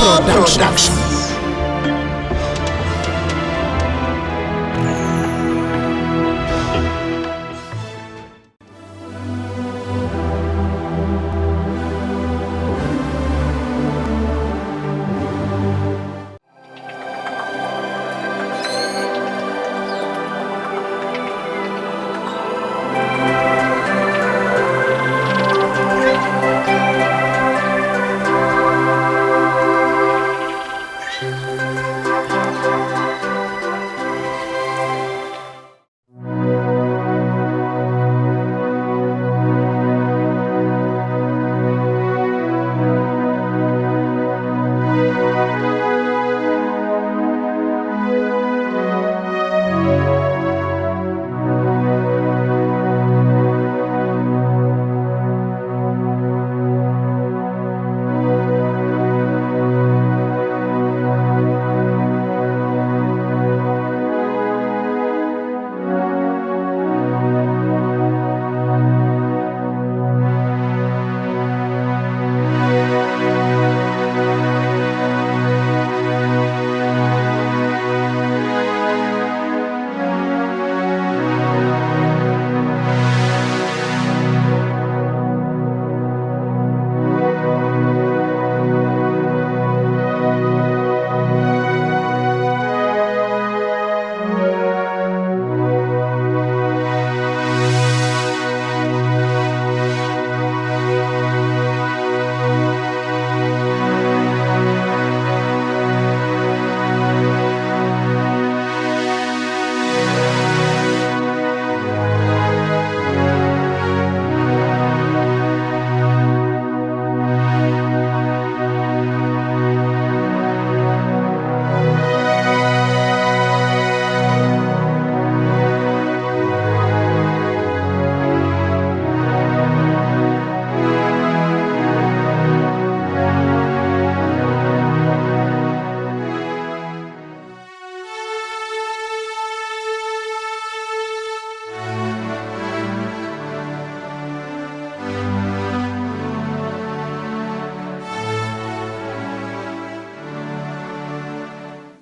Production.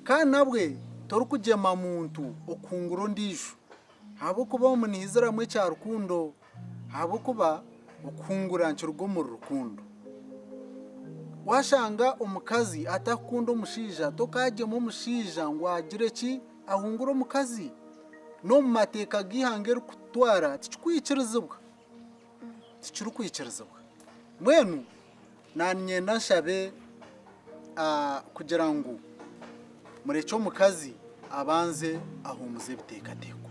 Kanabwe torukujema muntu okunguro ndisho habo kuba umunihizira mwe cya rukundo habo kuba okungura nchirugo mu rukundo washanga omukazi atakunda omushija tokaje mu mushija ngo agire ki ahungura omukazi no mu mateka gihange rukutwara tikikwikirizibwa mwenu nanyenda nshabe kugira ngo murecho mukazi abanze ahumuze bitekateko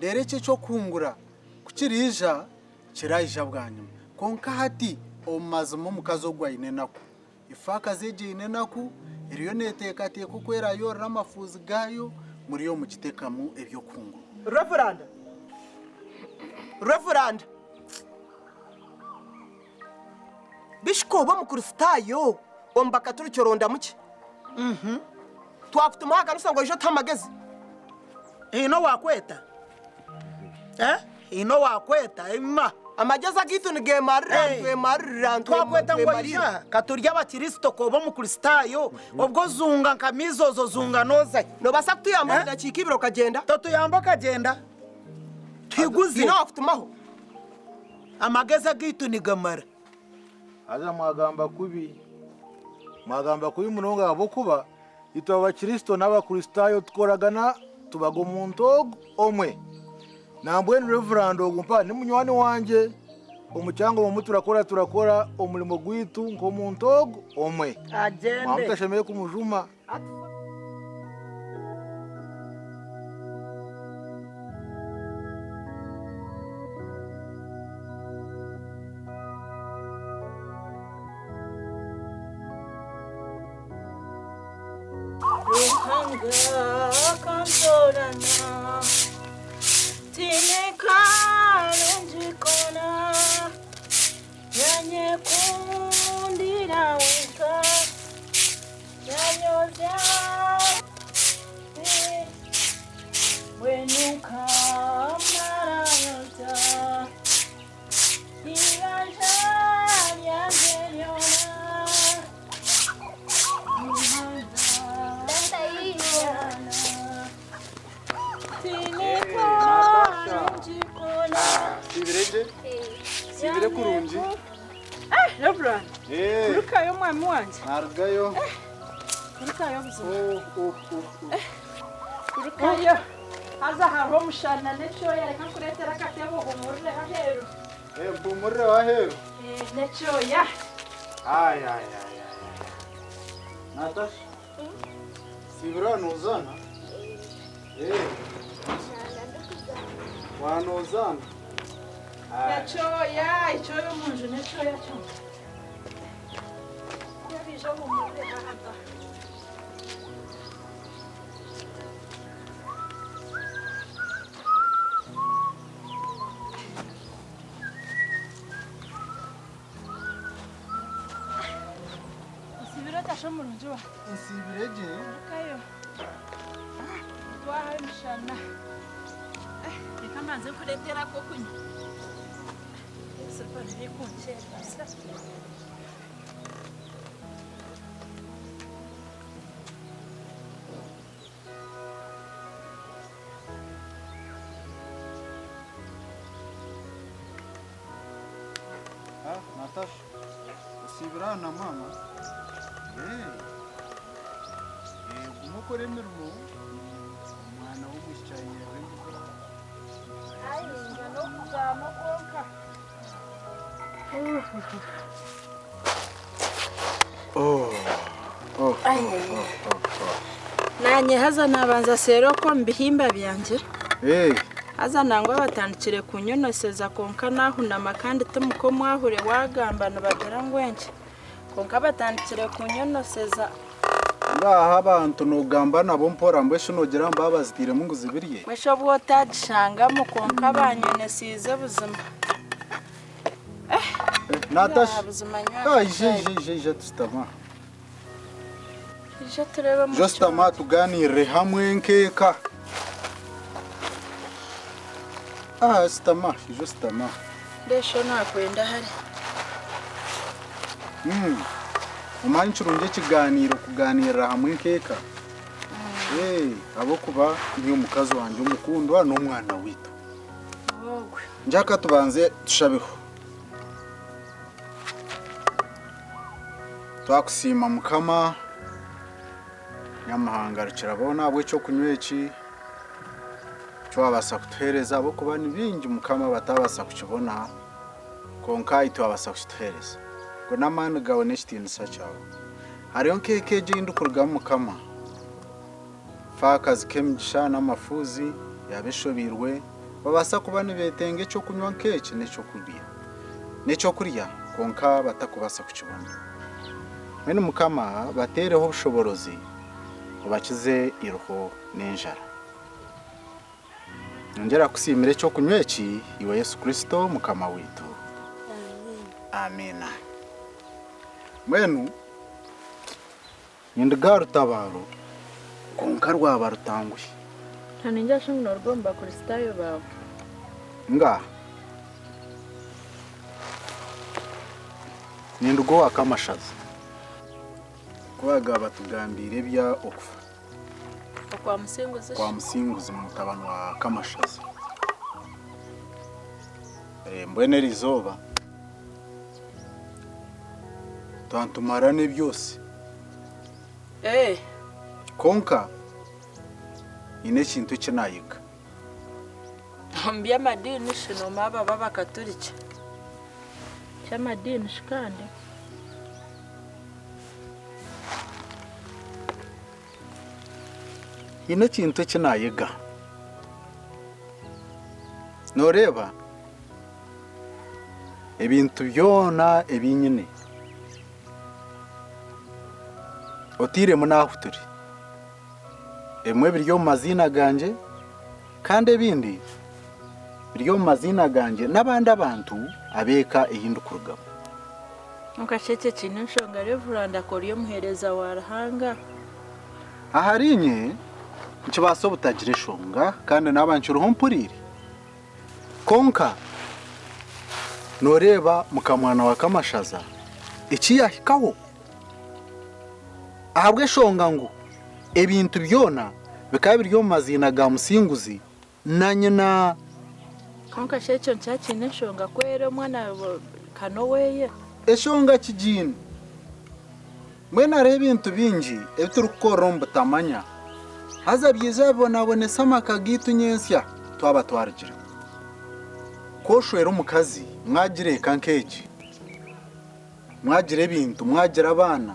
rero cyo cyo kungura kukirija kirayija bwanyuma konka hati omazimo mukazi ogwaine nako ifaka zeje ine nako iriyo netekateko kwera yo ramafuzi gayo muri yo mukitekamu ebyo kungura Reverend Bishkoba mukuristayo ombaka turi cyoronda muke twakutuma hakanusa ngo ejo tamagezi ino wakweta ino wakweta imma amagezi agitu ni gemarira twakweta ngo isha katurya abakristo kobo mu kristayo ubwo zunga nkamizozo zunga noza no basa kutuyamba ndakika ibiro kagenda tuyamba kagenda twiguze ino wakutumaho amagezi agitu ni gamara aza mwagamba kubi munonga abo kuba ito abakristo n'abakristayo tkoragana tubago muntu omwe nambwe Reverend ogumpa ni munywani wanje omucyango mu turakora omulimo gwitu nko muntu omwe agende mwamutashemeye kumujuma Kantorana tineka njikona yanye kundira weka yanyoza wenuka marayota Kurukayo mwami wanje. Nargayo. Kurukayo buzima. Kurukayo. Haza hariho mushana n'ecyoya reka nkuretera akatebo humurire aheru. Mpumurire waheru. N'ecyoya. Ay. Natasha. Sibira nuzana. Wanuzana. N'ecyoya, icyoya munju n'ecyoya cyo. Yabije humurire hahata. Shomurunjwa. Nsibireje. Kayo. Twahaye mushana. Reka manze kuretera ko kunya. Sepa ndi kunche basa. Natasha. Sibira na mama. Umukore mirimo umwana w'umushyanye Ayinga no kuzama konka. Nanye haza nabanza sero ko mbihimba byanje. Haza nangwa batandikire kunyonoseza konka nahunama kandi tumuko mwahure wagambana bagera ngwenje. Konka batandikire kunyonoseza. ngaha abantu nugamba nabo mpora mbwesho nogera mbabazitire mungu zibiriye Mwesho bwotagishanga mu konka banyonesize buzima. Natasha. Ah, je tustama. Je tureba mu. Justama tuganire hamwe nkeka. Stama, justama. Ndesho nakwenda hari. Umanye churunge kiganiro kuganira hamwe nkeka. Abo kuba niyo mukazi wanje umukundwa n'umwana wito. Wogwe. Njaka tubanze tushabeho. Twakusima mukama nyamahanga rukirabona abwe cyo kunyweki cyo abasa kutuhereza abo kuba nibingi mukama batabasa kukibona konka ito abasa kutuhereza ngo namana gawe n'Ekitinisa cyawe hariyo nkekeje indukurwa mukama fakazi kemgisha n'amafuzi yabeshobirwe babasa kuba nibetenge cyo kunywa nkeke n'ecyo kurya konka batakubasa kukibona Mene mukama batereho ubushoborozi ubakize iruho n'injara. Ngera kusimire cyo kunyweki iwe Yesu Kristo mukama witu. Amina. Mwenu Nindigaru tabaro konka rwabarutanguye. Ntaninja shimno rugomba Kristayo bawe. Nga Nindugo wakamashaza. Kwaga batugambire bya okufa kwa musinguzi mutabano wa kamashaza mbwene rizoba twantumarane byose konka ine kintu kinayiga mbya madini shino maba baba katolika cyamadini shikande ine kintu kinayiga noreba ebintu byona ebinyine otire munahuturi emwe biryo mazina ganje kandi ebindi biryo mazina ganje nabandi abantu abeka ehindukurugamo Mukashete kintu nshonga revuranda koriyo muhereza warahanga aharinye nkibaso butagire shonga kandi nabanchuruho mpurire konka noreba mukamwana wa kamashaza ikiyahikaho ahabwe shonga ngo ebintu byona bikabiryo mazina ga musinguzi nanye na konka shecho nshaki nshonga kwere mwana kano weye eshonga kijini mwena ari ebintu bingi ebiturukukora omu butamanya haza byiza bonabonesa amaka gitu nyensya twaba twarugire koshwera omukazi mwagire eka nk'eki mwagire ebintu mwagire abaana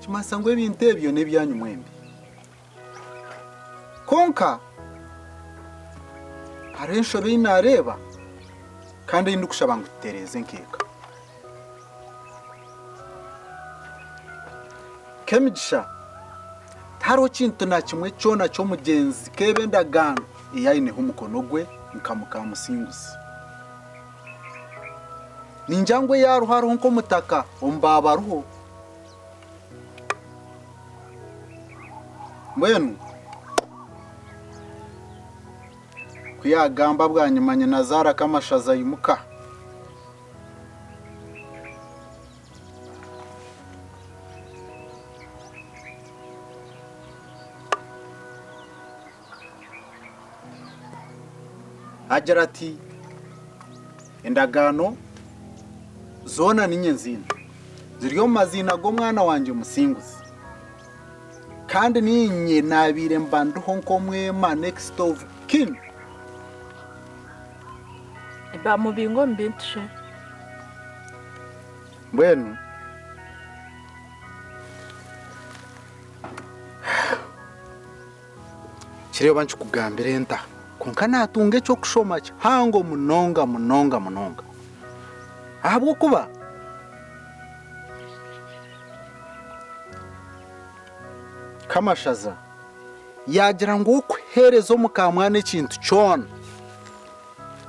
kimasa ngu ebintu ebyo n'ebyanyu mwembi konka hariho enshobe ei naareeba kandi ei ndikushaba ngu tutereeze nk'eka k'emigisha hariho kintu na kimwe kyona ky'omugyenzi k'eba endagaano eyaineho omukono gwe nka mukamusinguzi ningira ngu eyaruho hariho nk'omutaka omu baabaruho mbwenu kuyagamba bwanyuma nyina zaaraka amashaza yimuka agira ati endagaano zoona ninye nzina ziri omu mazina g'omwana wanje musinguzi kandi ninye naabiire mbandiho nk'omwema next of kin bamubingo mu bintu she mbwenu kireba nkikugambira enta konka naatunga ekyokushoma kihango munonga munonga munonga ahabw'okuba kamashaza yagira ngu okuheereza omukamwana ekintu kyona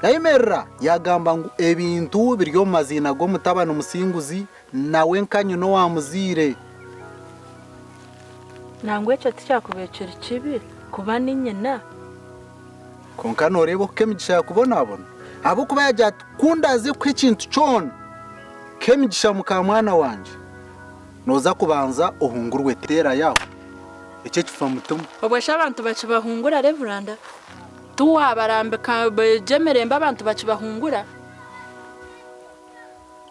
yayimerera yagamba ngu ebintu biri omu mazina g'omutabani musinguzi nawe nka nyina owamuziire nangwa ekyo tikyakubekera kibi kuba ni nyina konka nooreeba oku k'emigisha yakubonaabona ahabw'okuba yagira ati kundaze ku ekintu kyona k'emigisha mukamwana wanje nooza kubanza ohungurwe teera yaho ekyo ekifa mutima obwesha abantu bakibahungura reveranda tuwabarambika bejemerembe abantu bakibahungura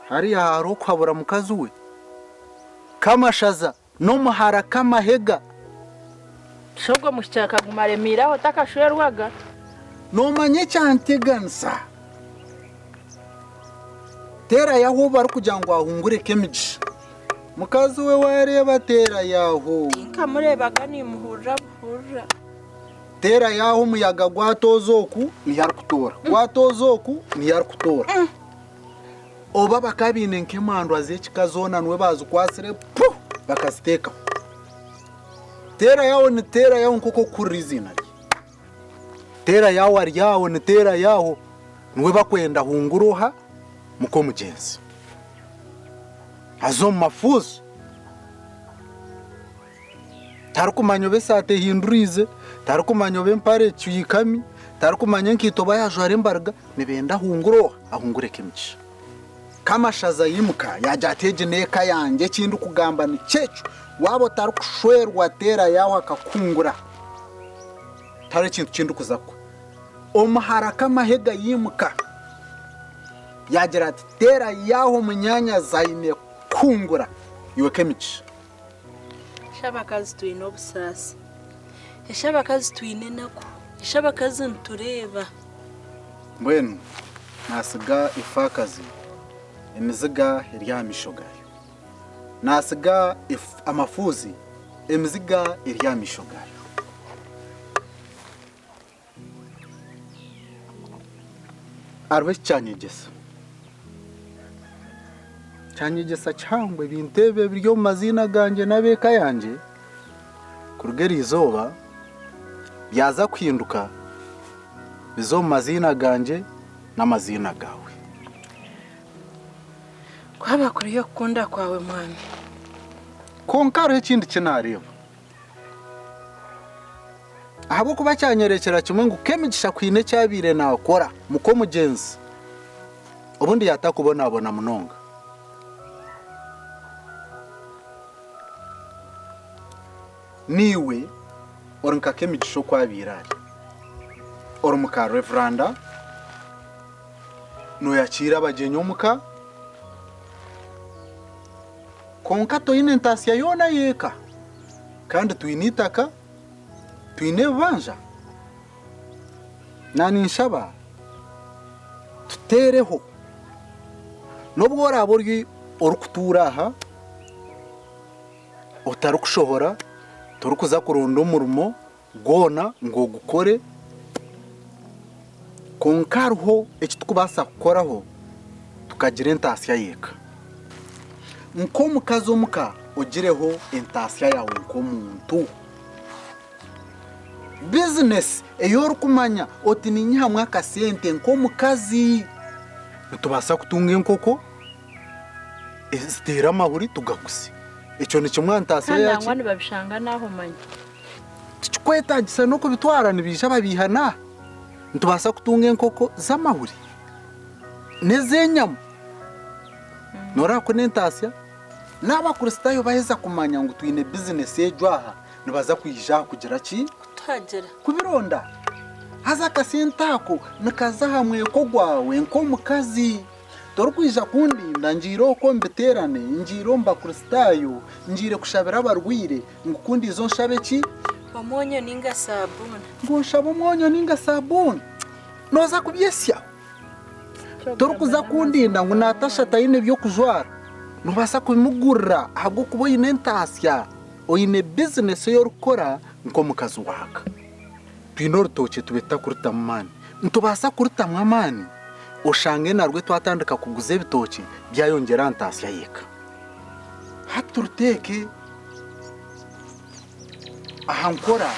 hariya hariho okuhabura mukazi we kamashaza n'omuhara kamahega shobwo mushya kaguma remiraho takashwerwaga noomanya ekyanteganisa teera yaho bari kugira ngu ahungure k'emigisha mukazi we wareeba teera yaho nkamurebaga nimuhurira buhurira teera yaho omuyaga gwatooza oku niyarikutoora gwatooza oku niyarikutoora oba bakabiine nk'emandwa z'ekika zoona niwe bazikwasire pu bakaziteekaho teera yaho ni teera yaho nk'oku kurira izina rye teera yaho ari yaho ni teera yaho niwe bakwenda hunguroha mukomugyenzi aza omu mafuuzi tarikumanya oba esaata ehinduriize tarikumanya oba empare ecwikami tarikumanya enkaito oba yajwara embaraga nibenda ahunguroha ahungure k'emigisha kamashaza yimuka yagira ati egi n'eka yange ekindi kugamba ni kyekyo waaba otarikushwerwa teera yaho akakungura tari ekintu kindi kuzakwa omuhara kamahega yimuka yagira ati teera yaho munyanya zaine kungura iwe k'emigisha shabakazi twine obusaasi eshabakazi twine nako eshabakazi nitureeba mbwenu nasiga ifakazi emiziga eri aha maisho gaayo nasiga amafuuzi emiziga eri aha maisho gaayo hariho ekikyanyegyesa kyanyegyesa kihango ebintu ebyo biri omu mazina ganje n'abeeka yange kuruga erizooba byaza kuhinduka biza omu mazina ganje n'amazina gaawe kwaba kuriyo okukunda kwawe mwami konka hariho ekindi kinaareeba ahabw'okuba kyanyerekera kimwe ngu k'emigisha kwine ekyabiire naakora mukomugyenzi obundi yatakubonaabona munonga niwe ori nka k'emigisha okwabiire ari ori muka reveranda noyakiira abagyenyi omuka konka toyine entasiya yona yeka kandi tuyine itaka tuyine ebibanja naninshaba tutereho nubwo waraba ori kutura aha utari kushohora turi kuza kuronda umurimo gwona ngo gukore konka hariho eki tukubasa kukoraho tukagira entasiya yeka nk'omukazi omuka ogireho entasiya yawe nk'omuntu bizinesi eyo orikumanya oti ninyihamu akasente nk'omukazi nitubasa kutunga enkoko ziteera amahuri tugaguse ekyo nikimwe entasiya yaki nangwa nibabishanga naho manya tikikwetagisa n'okubitwara nibija babihana nitubasa kutunga enkoko z'amahuri n'ez'enyama norako n'entasiya n'abakristaayo baheza kumanya ngu twine bizinesi ejo aha nibaza kwija kugira ki kutagera kubironda haza akasente ako nikaza ha mweko gwawe nk'omukazi tori kwija kundinda njire oko mbiterane njire omu bakristaayo njire kushabira abarwire ngukundi izo nshabe ki omwonyo ninga sabuni ngo nshaba omwonyo ninga sabuni noza kubyesya tori kuza kundinda ngu natasha tayine byokujwara nubasa kubimugurira ahabw'okuba oyine entasiya oyine bizinesi ey'orukora nk'omukazi waka twine orutookye tubeta kurutamu amaani nitubasa kurutamu amaani oshange narwe twatandika kuguza ebitookye byayongera entasiya yeka hati turuteeke aha nkora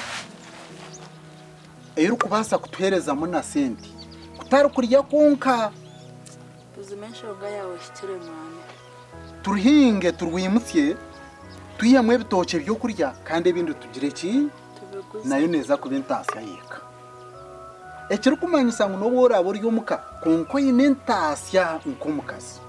ey'orikubasa kutuherezamu na sente kutari kurya konka uzimenshoga yawe shikire mwana turuhinge turwimutye tuyiyemu ebitookye by'okurya kandi ebindi tugire ki tubiguze nayo neza kuba entasiya yeka ekirikumanyisa ngu n'obu oraba ori omuka konka oyine entasiya nk'omukazi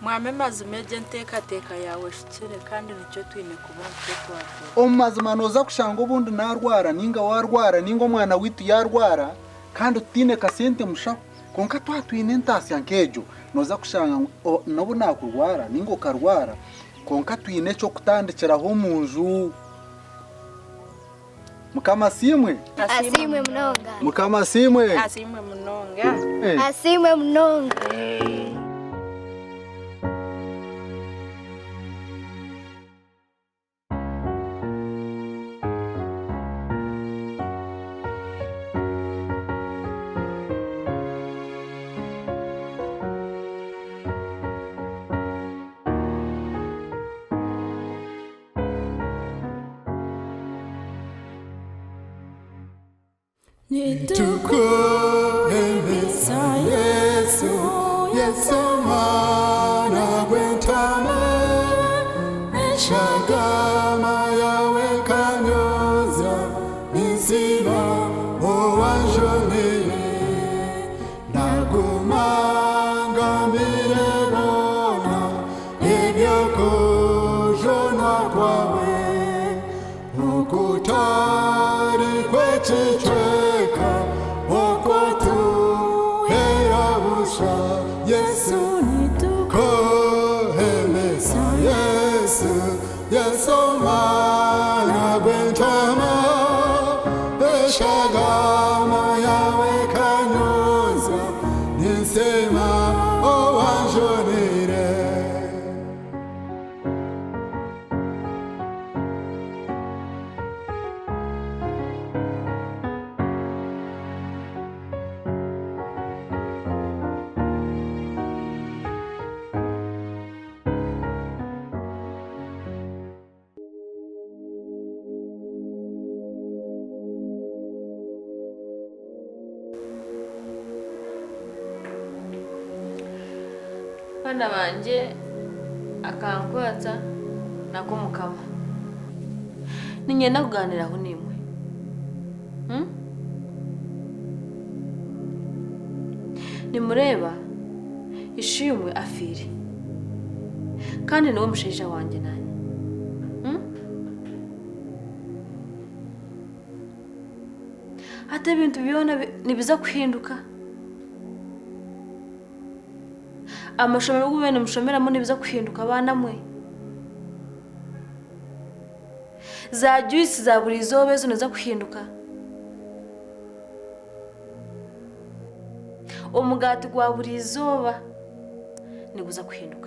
mwame mazima eje nteekateeka yawe shikire kandi nicyo twine kuba nicyo twakora omu mazima nooza kushanga obundi narwara ninga warwara ninga omwana witu yarwara kandi tutiine kasente mushaho konka twatwine entasiya nk'egyo nooza kushanga ngu nobu nakurwara ninga okarwara konka twine ekyokutandikiraho omu nju mukama simwe Asimwe mnonga. mukama simwe asimwe munonga Asimwe mnonga. Nitukuhimisa Yesu, Yesu mwana gwentama, eshagama yawe kanyoza, nisiba owanjolire, nagumanga mirebona, ebyokujona kwawe, ukutari kwechichwe Yesu nitukuhimisa Yesu, Yesu mwana gwentama, eshagama yawe kanyoza, nisema owanjolire. Bana banje akankwata nako mukama ninyenda kuganiraho nimwe nimureba ishimwe afiri kandi niwe musheja wanjye nanye ate ibintu bibona nibiza kuhinduka amashomero gubene mushomeramo nibiza kuhinduka abana mwe za juice za buri zobe zo neza kuhinduka umugati gwa buri zoba niguza kuhinduka